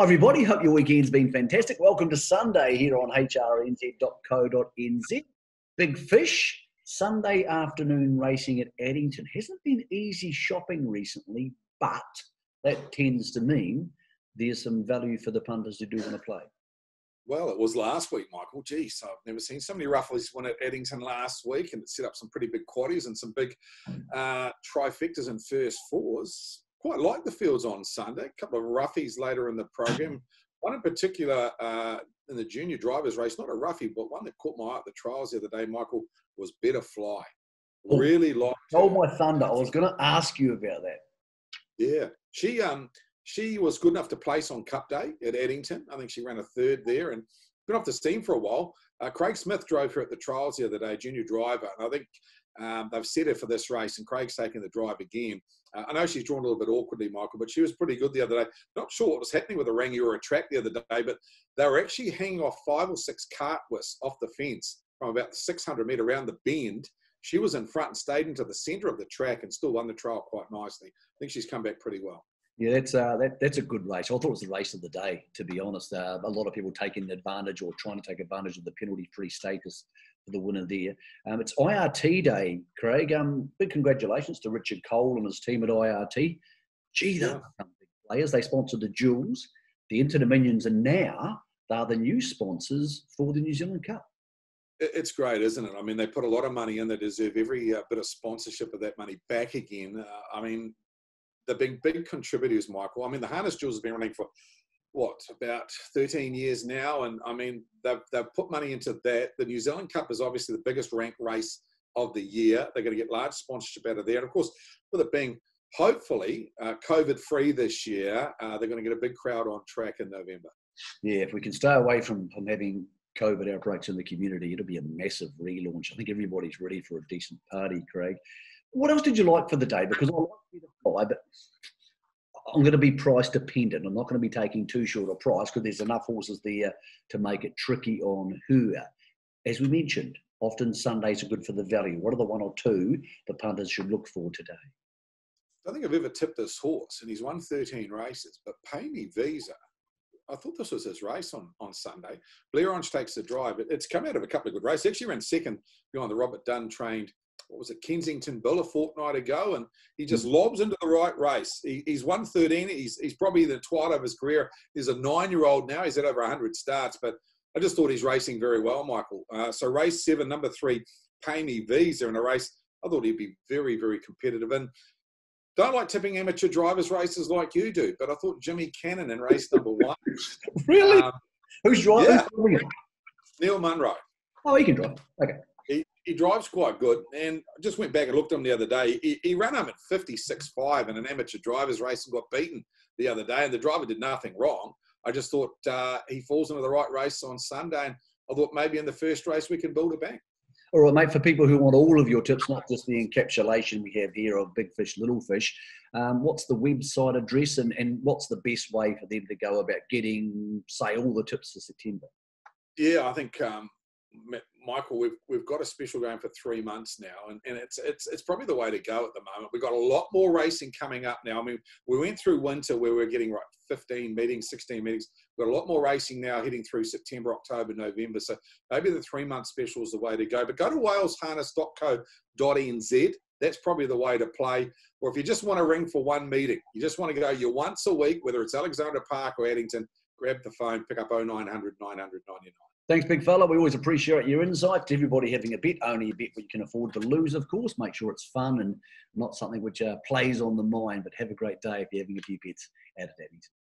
Hi everybody, hope your weekend's been fantastic. Welcome to Sunday here on hrnz.co.nz. Big Fish, Sunday afternoon racing at Addington. Hasn't been easy shopping recently, but that tends to mean there's some value for the punters who do want to play. Well, it was last week, Michael. Geez, I've never seen so many roughies win at Addington last week, and it set up some pretty big quaddies and some big trifectas and first fours. Quite like the fields on Sunday. A couple of roughies later in the program. One in particular in the junior drivers race, not a roughie, but one that caught my eye at the trials the other day, Michael, was Better Fly. Really liked her. Hold my thunder. I was going to ask you about that. Yeah. She was good enough to place on Cup Day at Addington. I think she ran a third there and been off the steam for a while. Craig Smith drove her at the trials the other day, junior driver, and I think they've set her for this race, and Craig's taking the drive again. I know she's drawn a little bit awkwardly, Michael, but she was pretty good the other day. Not sure what was happening with the Rangiora track the other day, but they were actually hanging off 5 or 6 cart whisks off the fence from about 600 metre around the bend. She was in front and stayed into the centre of the track and still won the trial quite nicely. I think she's come back pretty well. Yeah, that's a good race. I thought it was the race of the day, to be honest. A lot of people taking advantage or trying to take advantage of the penalty-free status for the winner there. It's IRT day, Craig. Big congratulations to Richard Cole and his team at IRT. Gee, they're become big players. They sponsored the Jewels, the Inter-Dominions, and now they're the new sponsors for the New Zealand Cup. It's great, isn't it? I mean, they put a lot of money in. They deserve every bit of sponsorship of that money back again. They've been big contributors, Michael. I mean, the Harness Jewels have been running for, about 13 years now. And, I mean, they've put money into that. The New Zealand Cup is obviously the biggest ranked race of the year. They're going to get large sponsorship out of there. And, of course, with it being hopefully COVID-free this year, they're going to get a big crowd on track in November. Yeah, if we can stay away from having COVID outbreaks in the community, it'll be a massive relaunch. I think everybody's ready for a decent party, Craig. What else did you like for the day? Because I like you to fly, but I'm going to be price dependent. I'm not going to be taking too short a price because there's enough horses there to make it tricky on her. As we mentioned, often Sundays are good for the value. What are the 1 or 2 the punters should look for today? I don't think I've ever tipped this horse, and he's won 13 races, but Pay Me Visa, I thought this was his race on Sunday. Blair Orange takes the drive. It's come out of a couple of good races. Actually ran second behind the Robert Dunn trained, Kensington Bill a fortnight ago, and he just lobs into the right race. He's won 13. He's probably the twilight of his career. He's a 9-year-old now. He's had over 100 starts, but I just thought he's racing very well, Michael. So race 7, number 3, Pay Me Visa in a race. I thought he'd be very, very competitive. And don't like tipping amateur drivers races like you do, but I thought Jimmy Cannon in race number 1. Really? Who's driving? Yeah. Neil Munro. Oh, he can drive. Okay. He drives quite good, and I just went back and looked at him the other day. He ran him at 56.5 in an amateur drivers race and got beaten the other day, and the driver did nothing wrong. I just thought he falls into the right race on Sunday, and I thought maybe in the first race we can build a bank. All right, mate, for people who want all of your tips, not just the encapsulation we have here of Big Fish, Little Fish, what's the website address and what's the best way for them to go about getting, say, all the tips for September? Yeah, I think, Michael, we've got a special going for 3 months now, and it's probably the way to go at the moment. We've got a lot more racing coming up now. I mean, we went through winter where we're getting 15 meetings, 16 meetings. We've got a lot more racing now heading through September, October, November. So maybe the 3-month special is the way to go. But go to walesharness.co.nz. That's probably the way to play. Or if you just want to ring for one meeting, you just want to go once a week, whether it's Alexandra Park or Addington, grab the phone, pick up 0900 999. Thanks, big fella. We always appreciate your insights. Everybody having a bet, only a bet what you can afford to lose, of course. Make sure it's fun and not something which plays on the mind. But have a great day if you're having a few bets out of Addington.